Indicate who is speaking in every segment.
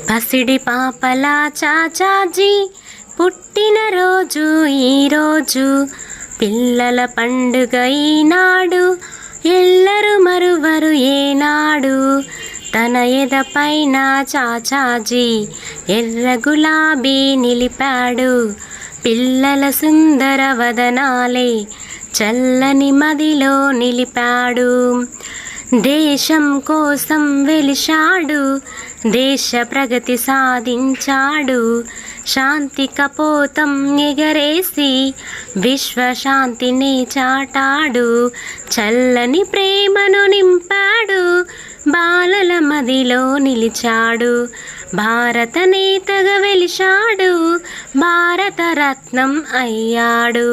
Speaker 1: పసిడి పాపల చాచాజీ పుట్టినరోజు ఈరోజు, పిల్లల పండుగ ఈనాడు, ఎల్లరు మరువరు ఏనాడు. తన ఎదపైన చాచాజీ ఎర్ర గులాబీ నిలిపాడు, పిల్లల సుందర వదనాలే చల్లని మదిలో నిలిపాడు. దేశం కోసం వెలిశాడు, దేశ ప్రగతి సాధించాడు, శాంతి కపోతం ఎగరేసి విశ్వశాంతిని చాటాడు, చల్లని ప్రేమను నింపాడు, బాలల మదిలో నిలిచాడు. భారత నేతగా వెలిశాడు, భారత రత్నం అయ్యాడు.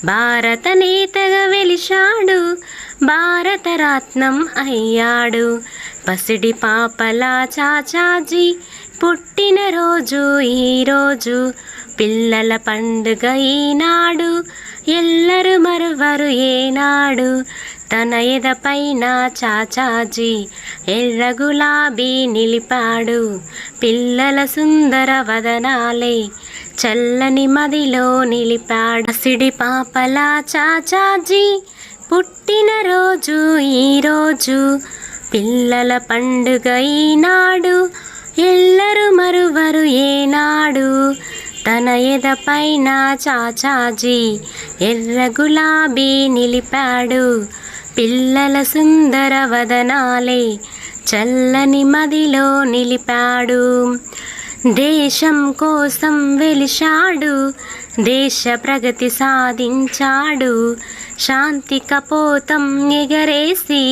Speaker 1: భారత నేతగా వెలిశాడు, భారత రత్నం అయ్యాడు. పసిడి పాపల చాచాజీ పుట్టినరోజు ఈరోజు, పిల్లల పండుగ ఈనాడు, ఎల్లరు మరువరు ఏనాడు. తన ఎదపైన చాచాజీ ఎర్ర గులాబీ నిలిపాడు, పిల్లల సుందర వదనాలే చల్లని మదిలో నిలిపాడు. పసిడి పాపల చాచాజీ పుట్టినరోజు ఈరోజు, పిల్లల పండుగ ఈనాడు, ఎల్లరు మరువరు ఏనాడు. తన ఎదపైన చాచాజీ ఎర్ర గులాబీ నిలిపాడు, పిల్లల సుందర వదనాలే చల్లని మదిలో నిలిపాడు. దేశం కోసం వెలిశాడు, దేశ ప్రగతి సాధించాడు, శాంతి కపోతం ఎగరేసి